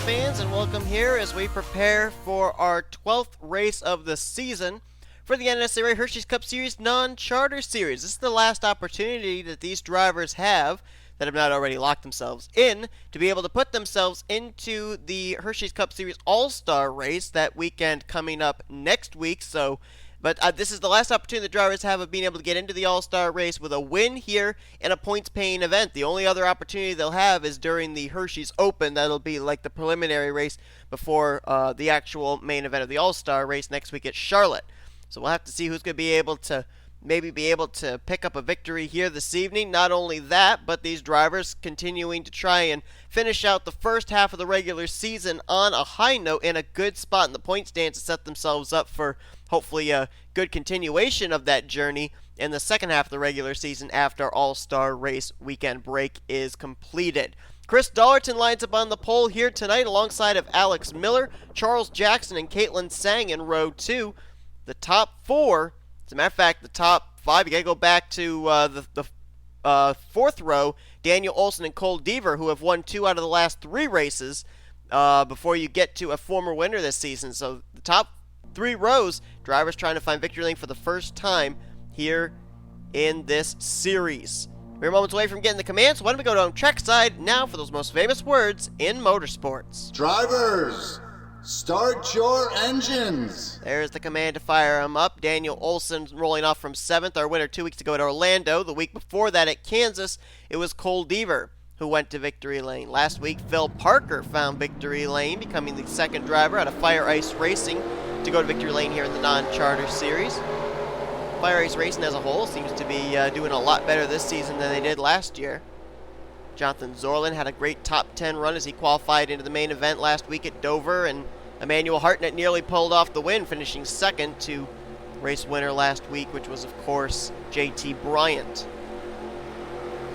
fans, and welcome here as we prepare for our 12th race of the season for the NNSCRA Hersheys Cup Series non-charter series. This is the last opportunity that these drivers have that have not already locked themselves in to be able to put themselves into the Hersheys Cup Series All-Star race that weekend coming up next week. But this is the last opportunity the drivers have of being able to get into the All-Star race with a win here in a points-paying event. The only other opportunity they'll have is during the Hersheys Open. That'll be like the preliminary race before the actual main event of the All-Star race next week at Charlotte. So we'll have to see who's going to be able to pick up a victory here this evening. Not only that, but these drivers continuing to try and finish out the first half of the regular season on a high note in a good spot in the point stands to set themselves up for hopefully a good continuation of that journey in the second half of the regular season after All-Star race weekend break is completed. Chris Dollerton lines up on the pole here tonight alongside of Alex Miller, Charles Jackson, and K Tsang in row 2. The top 4, as a matter of fact, the top 5, you got to go back to the fourth row, Daniel Olson and Cole Deaver, who have won 2 out of the last 3 races before you get to a former winner this season. So the top 3 rows, drivers trying to find victory lane for the first time here in this series. We're moments away from getting the command, so why don't we go down trackside now for those most famous words in motorsports. Drivers, start your engines. There's the command to fire them up. Daniel Olson rolling off from 7th, our winner 2 weeks ago at Orlando. The week before that at Kansas, it was Cole Deaver who went to victory lane. Last week, Phil Parker found victory lane, becoming the second driver out of Fire Ice Racing to go to victory lane here in the non-charter series. Fire Ice Racing as a whole seems to be doing a lot better this season than they did last year. Jonathan Zoerlein had a great top 10 run as he qualified into the main event last week at Dover, and Emmanuel Hartnett nearly pulled off the win, finishing second to race winner last week, which was, of course, J.T. Bryant.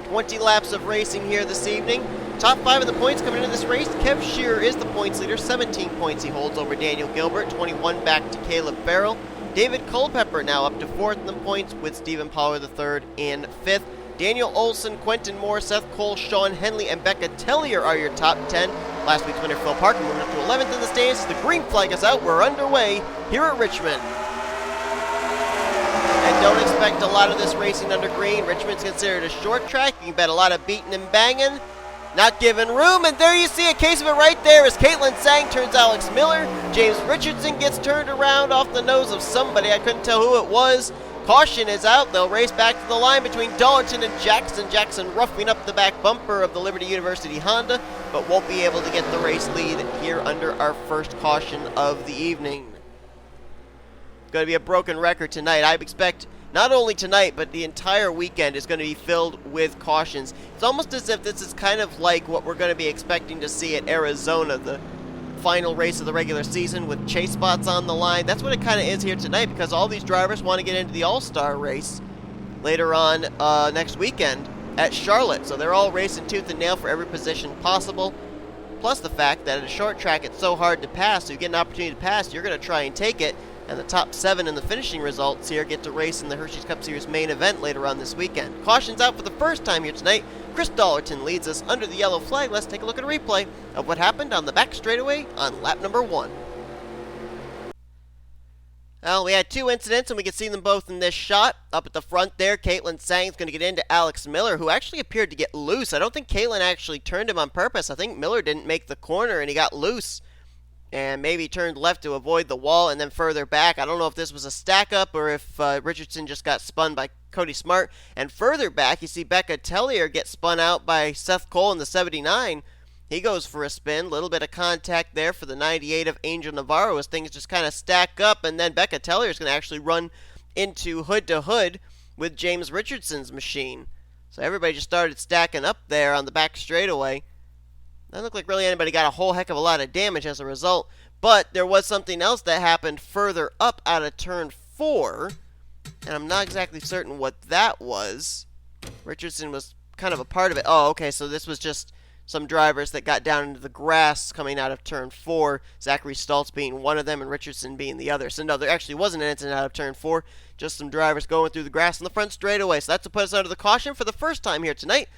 20 laps of racing here this evening. Top 5 of the points coming into this race. K Shearer is the points leader. 17 points he holds over Daniel Gilbert. 21 back to Caleb Farrell. David Culpepper now up to 4th in the points with Stephen Pollard III in 5th. Daniel Olson, Quentin Moore, Seth Cole, Sean Henley, and B Tellier are your top 10. Last week's winner, Phil Parker, moving up to 11th in the stands. As the green flag is out, we're underway here at Richmond. And don't expect a lot of this racing under green. Richmond's considered a short track. You can bet a lot of beating and banging, not giving room. And there you see a case of it right there as K Tsang turns Alex Miller. James Richardson gets turned around off the nose of somebody. I couldn't tell who it was. Caution is out. They'll race back to the line between Dollerton and Jackson. Jackson roughing up the back bumper of the Liberty University Honda, but won't be able to get the race lead here under our first caution of the evening. Going to be a broken record tonight. I expect not only tonight, but the entire weekend is going to be filled with cautions. It's almost as if this is kind of like what we're going to be expecting to see at Arizona, the final race of the regular season with chase spots on the line. That's what it kind of is here tonight, because all these drivers want to get into the All-Star race later on next weekend at Charlotte. So they're all racing tooth and nail for every position possible. Plus the fact that at a short track it's so hard to pass, so you get an opportunity to pass, you're going to try and take it. And the top 7 in the finishing results here get to race in the Hersheys Cup Series main event later on this weekend. Caution's out for the first time here tonight. Chris Dollerton leads us under the yellow flag. Let's take a look at a replay of what happened on the back straightaway on lap number 1. Well, we had 2 incidents, and we can see them both in this shot. Up at the front there, K Tsang's going to get into Alex Miller, who actually appeared to get loose. I don't think K actually turned him on purpose. I think Miller didn't make the corner, and he got loose. And maybe turned left to avoid the wall and then further back. I don't know if this was a stack up or if Richardson just got spun by Cody Smart. And further back, you see B Tellier get spun out by Seth Cole in the 79. He goes for a spin. Little bit of contact there for the 98 of A Navarro as things just kind of stack up. And then B Tellier is going to actually run into hood-to-hood with James Richardson's machine. So everybody just started stacking up there on the back straightaway. Doesn't look like really anybody got a whole heck of a lot of damage as a result. But there was something else that happened further up out of turn 4. And I'm not exactly certain what that was. Richardson was kind of a part of it. Oh, okay, so this was just some drivers that got down into the grass coming out of turn 4. Zachary Stultz being one of them and Richardson being the other. So no, there actually wasn't an incident out of turn 4. Just some drivers going through the grass in the front straightaway. So that's to put us under the caution for the first time here tonight.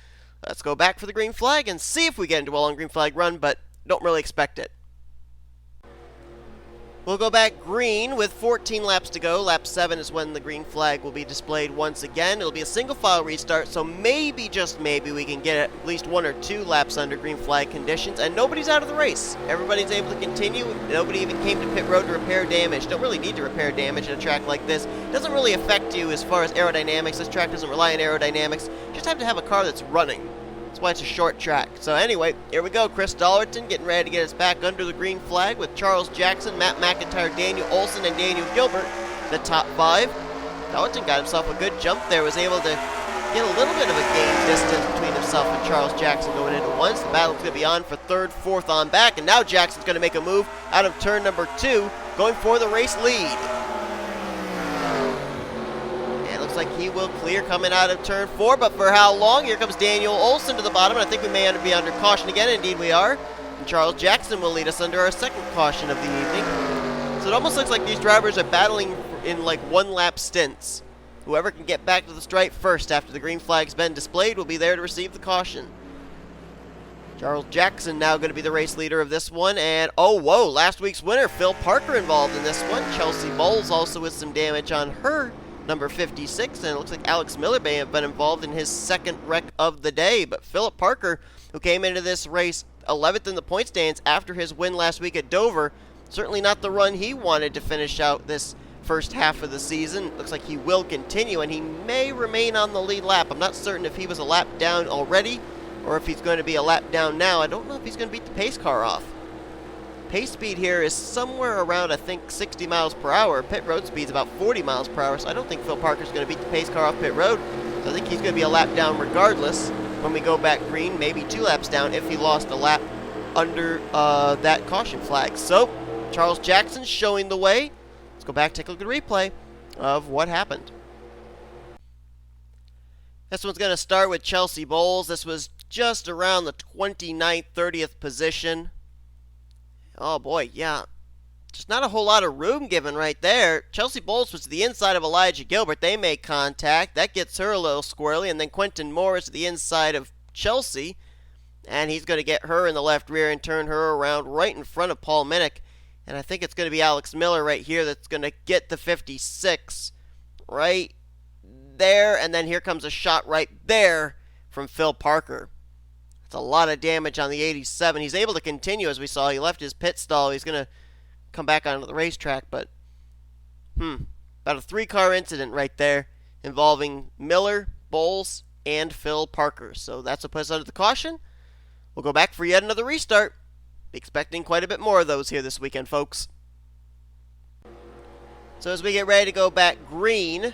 Let's go back for the green flag and see if we get into a long green flag run, but don't really expect it. We'll go back green with 14 laps to go. Lap 7 is when the green flag will be displayed once again. It'll be a single file restart, so maybe, just maybe, we can get at least 1 or 2 laps under green flag conditions, and nobody's out of the race. Everybody's able to continue. Nobody even came to pit road to repair damage. Don't really need to repair damage in a track like this. It doesn't really affect you as far as aerodynamics. This track doesn't rely on aerodynamics. You just have to have a car that's running. That's why it's a short track. So anyway, here we go. C Dollerton getting ready to get us back under the green flag with Charles Jackson, M McIntire, Daniel Olson, and Daniel Gilbert, the top 5. Dollerton got himself a good jump there, was able to get a little bit of a gain distance between himself and Charles Jackson going into once. The battle's going to be on for 3rd, 4th on back, and now Jackson's going to make a move out of turn number 2, going for the race lead. Like he will clear coming out of turn 4, but for how long? Here comes Daniel Olson to the bottom, and I think we may be under caution again. Indeed we are. And Charles Jackson will lead us under our 2nd caution of the evening. So it almost looks like these drivers are battling in like 1-lap stints. Whoever can get back to the stripe first after the green flag's been displayed will be there to receive the caution. Charles Jackson now going to be the race leader of this one, and oh whoa, last week's winner, Phil Parker, involved in this one. Chelsea Bowles also with some damage on her number 56, and it looks like Alex Miller may have been involved in his 2nd wreck of the day. But Philip Parker, who came into this race 11th in the point stands after his win last week at Dover, certainly not the run he wanted to finish out this first half of the season. Looks like he will continue, and he may remain on the lead lap. I'm not certain if he was a lap down already or if he's going to be a lap down now. I don't know if he's going to beat the pace car off. Pace speed here is somewhere around, I think, 60 miles per hour. Pit road speed's about 40 miles per hour, so I don't think Phil Parker's going to beat the pace car off pit road. So I think he's going to be a lap down regardless when we go back green, maybe 2 laps down if he lost a lap under that caution flag. So, Charles Jackson showing the way. Let's go back, take a look at a replay of what happened. This one's going to start with Chelsea Bowles. This was just around the 29th, 30th position. Oh boy, yeah. Just not a whole lot of room given right there. Chelsea Bowles was to the inside of Elijah Gilbert. They make contact. That gets her a little squirrely. And then Quentin Morris to the inside of Chelsea. And he's going to get her in the left rear and turn her around right in front of Paul Minnick. And I think it's going to be Alex Miller right here that's going to get the 56 right there. And then here comes a shot right there from Phil Parker. That's a lot of damage on the 87. He's able to continue, as we saw. He left his pit stall. He's going to come back onto the racetrack, but about a 3-car incident right there involving Miller, Bowles, and Phil Parker. So that's what puts us under the caution. We'll go back for yet another restart. Be expecting quite a bit more of those here this weekend, folks. So as we get ready to go back green,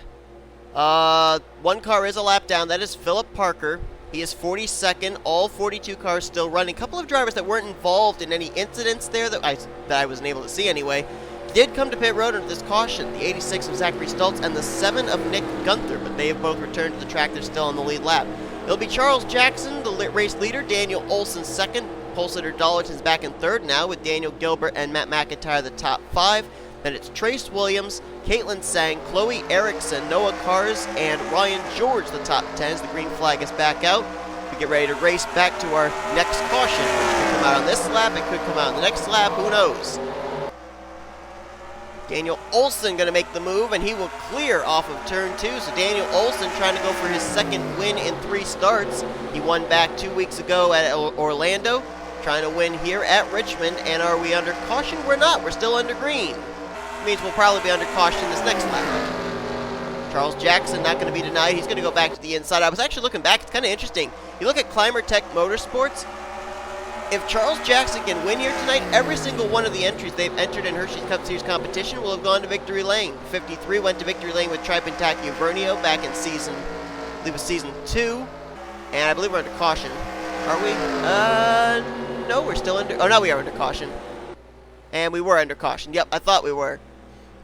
1 car is a lap down. That is Philip Parker. He is 42nd. All 42 cars still running. A couple of drivers that weren't involved in any incidents there that I wasn't able to see anyway did come to pit road under this caution. The 86 of Zachary Stultz and the 7 of N Guenther, but they have both returned to the track. They're still on the lead lap. It'll be Charles Jackson, the race leader. Daniel Olson 2nd. Pole sitter Dollerton's back in 3rd now with Daniel Gilbert and M McIntire the top 5. Then it's Trace Williams, Caitlin Tsang, Chloe Ericsson, Noah Kars, and Ryan George, the top 10s. The green flag is back out. We get ready to race back to our next caution, which could come out on this lap. It could come out on the next lap. Who knows? Daniel Olson going to make the move, and he will clear off of turn 2. So Daniel Olson trying to go for his 2nd win in 3 starts. He won back 2 weeks ago at Orlando. Trying to win here at Richmond. And are we under caution? We're not. We're still under green. Means we'll probably be under caution this next lap. Charles Jackson not going to be denied. He's going to go back to the inside. I was actually looking back. It's kind of interesting. You look at Climber Tech Motorsports. If Charles Jackson can win here tonight, every single one of the entries they've entered in Hersheys Cup Series competition will have gone to victory lane. 53 went to victory lane with Tripentach T Vernio back in season 2. And I believe we're under caution. Are we? No, we're still under. Oh, no, we are under caution. And we were under caution. Yep, I thought we were.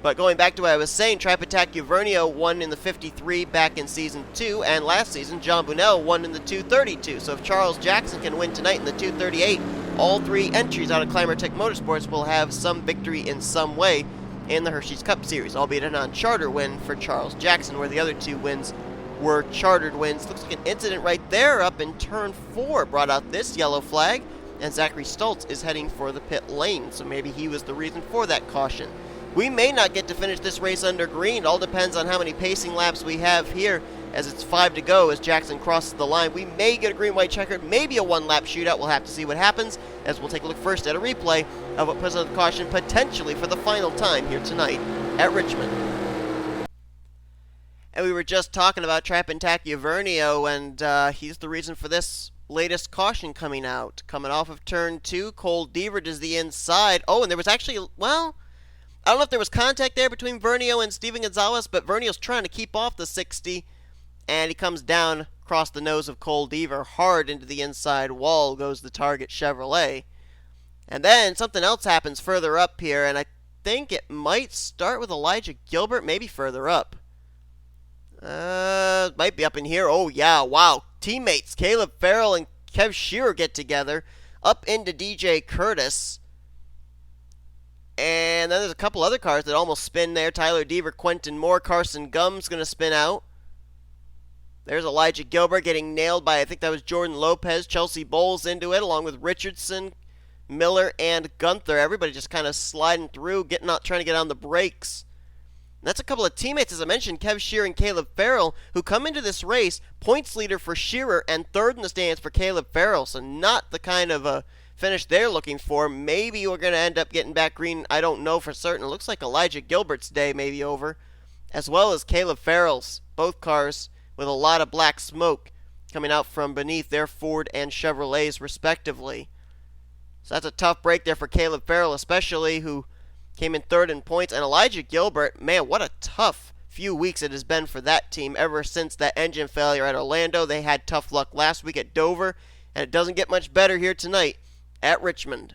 But going back to what I was saying, Tripentach T Vernio won in the 53 back in Season 2, and last season, John Bunnell won in the 232. So if Charles Jackson can win tonight in the 238, all 3 entries out of Climber Tech Motorsports will have some victory in some way in the Hersheys Cup Series, albeit a non-charter win for Charles Jackson, where the other 2 wins were chartered wins. Looks like an incident right there up in Turn 4 brought out this yellow flag. and Zachary Stultz is heading for the pit lane, so maybe he was the reason for that caution. We may not get to finish this race under green. It all depends on how many pacing laps we have here, as it's 5 to go as Jackson crosses the line. We may get a green-white checkered, maybe a one-lap shootout. We'll have to see what happens, as we'll take a look first at a replay of what puts on the caution potentially for the final time here tonight at Richmond. And we were just talking about Trappin' T Vernio, and he's the reason for this latest caution coming out. Coming off of turn 2, Cole Deaver does the inside. Oh, and there was actually, well, I don't know if there was contact there between Vernio and Steven Gonzalez, but Vernio's trying to keep off the 60, and he comes down across the nose of Cole Deaver, hard into the inside wall goes the Target Chevrolet. And then something else happens further up here, and I think it might start with Elijah Gilbert, maybe further up. Might be up in here. Oh, yeah, wow. Teammates Caleb Farrell and K Shearer get together, up into DJ Kurtis. And then there's a couple other cars that almost spin there. Tyler Deaver, Quentin Moore, Carson Gumb's going to spin out. There's Elijah Gilbert getting nailed by, I think that was Jordan Lopez. Chelsea Bowles into it, along with Richardson, Miller, and Guenther. Everybody just kind of sliding through, trying to get on the brakes. And that's a couple of teammates, as I mentioned, K Shearer and Caleb Farrell, who come into this race, points leader for Shearer and third in the stands for Caleb Farrell. So not the kind of finish they're looking for. Maybe we're going to end up getting back green. I don't know for certain. It looks like Elijah Gilbert's day may be over, as well as Caleb Farrell's. Both cars with a lot of black smoke coming out from beneath their Ford and Chevrolets, respectively. So that's a tough break there for Caleb Farrell, especially, who came in third in points. And Elijah Gilbert, man, what a tough few weeks it has been for that team ever since that engine failure at Orlando. They had tough luck last week at Dover, and it doesn't get much better here tonight at Richmond.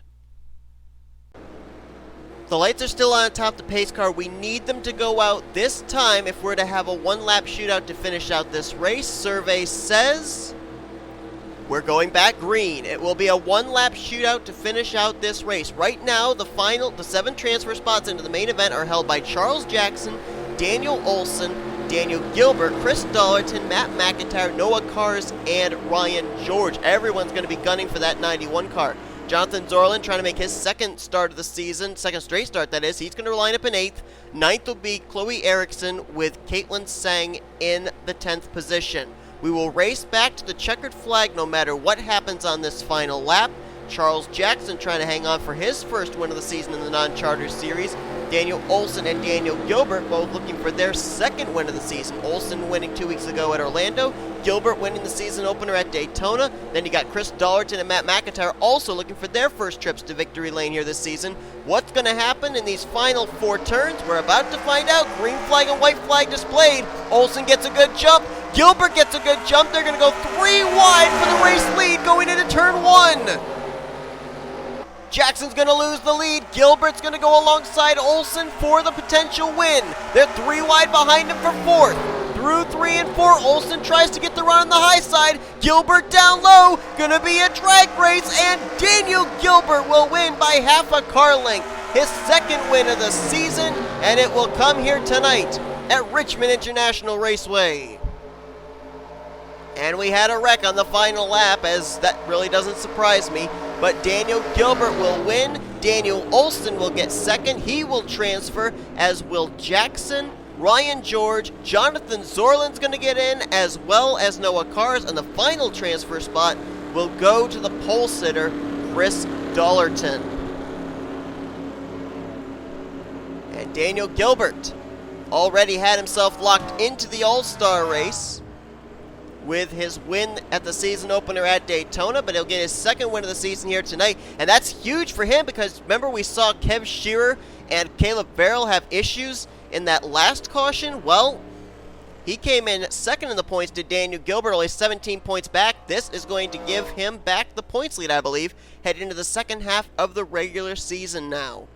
The lights are still on top of the pace car. We need them to go out this time if we're to have a one-lap shootout to finish out this race. Survey says we're going back green. It will be a one-lap shootout to finish out this race. Right now, the 7 transfer spots into the main event are held by Charles Jackson, Daniel Olson, Daniel Gilbert, Chris Dollerton, Matt McIntire, Noah Kars, and Ryan George. Everyone's going to be gunning for that 91 car. Jonathan Zoerlein trying to make his second start of the season, second straight start that is. He's going to line up in 8th. 9th will be Chloe Ericsson with Caitlin Tsang in the 10th position. We will race back to the checkered flag no matter what happens on this final lap. Charles Jackson trying to hang on for his first win of the season in the non-charter series. Daniel Olson and Daniel Gilbert both looking for their second win of the season. Olson winning 2 weeks ago at Orlando. Gilbert winning the season opener at Daytona. Then you got Chris Dollerton and Matt McIntire also looking for their first trips to victory lane here this season. What's going to happen in these final 4 turns? We're about to find out. Green flag and white flag displayed. Olson gets a good jump. Gilbert gets a good jump. They're going to go 3 wide for the race lead going into turn 1. Jackson's going to lose the lead. Gilbert's going to go alongside Olson for the potential win. They're 3 wide behind him for 4th. Through 3 and 4, Olson tries to get the run on the high side. Gilbert down low. Going to be a drag race, and Daniel Gilbert will win by half a car length. His second win of the season, and it will come here tonight at Richmond International Raceway. And we had a wreck on the final lap, as that really doesn't surprise me. But Daniel Gilbert will win. Daniel Olson will get second. He will transfer, as will Jackson, Ryan George, Jonathan Zoerlein's going to get in, as well as Noah Kars. And the final transfer spot will go to the pole sitter, Chris Dollerton. And Daniel Gilbert already had himself locked into the All-Star race with his win at the season opener at Daytona, but he'll get his second win of the season here tonight, and that's huge for him because remember we saw K Shearer and Caleb Farrell have issues in that last caution. Well, he came in second in the points to Daniel Gilbert, only 17 points back. This is going to give him back the points lead, I believe, heading into the second half of the regular season now.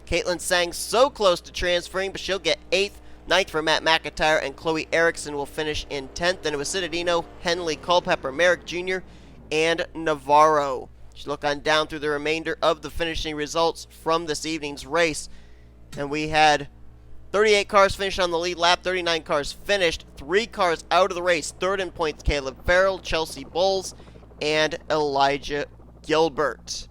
Caitlin Tsang so close to transferring, but she'll get 8th. 9th for Matt McIntire, and Chloe Ericsson will finish in 10th. Then it was Cittadino, Henley, Culpepper, Merrick Jr., and Navarro. Just look on down through the remainder of the finishing results from this evening's race. And we had 38 cars finished on the lead lap, 39 cars finished, 3 cars out of the race. Third in points, Caleb Farrell, Chelsea Bowles, and Elijah Gilbert.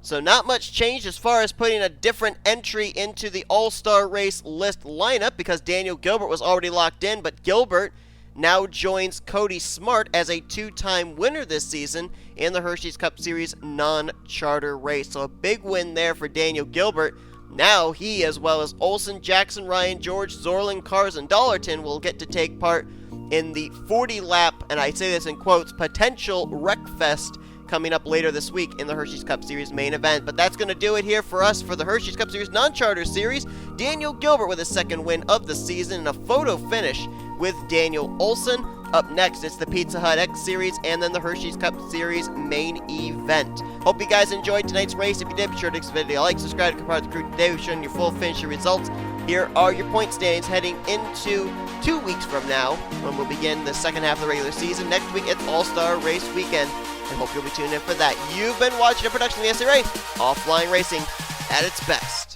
So not much change as far as putting a different entry into the All-Star Race list lineup, because Daniel Gilbert was already locked in, but Gilbert now joins Cody Smart as a two-time winner this season in the Hersheys Cup Series non-charter race. So a big win there for Daniel Gilbert. Now he, as well as Olson, Jackson, Ryan, George, Zoerlein, Cars, and Dollerton, will get to take part in the 40-lap, and I say this in quotes, potential Wreckfest coming up later this week in the Hersheys Cup Series main event. But that's going to do it here for us for the Hersheys Cup Series non-charter series. Daniel Gilbert with his second win of the season and a photo finish with Daniel Olson. Up next, it's the Pizza Hut X Series and then the Hersheys Cup Series main event. Hope you guys enjoyed tonight's race. If you did, be sure to give this video a like, subscribe, and part of the crew today. We've shown your full finisher results. Here are your point standings heading into 2 weeks from now, when we'll begin the second half of the regular season. Next week, it's All-Star Race Weekend, and hope you'll be tuned in for that. You've been watching a production of the NNSCRA, Offline Racing at its best.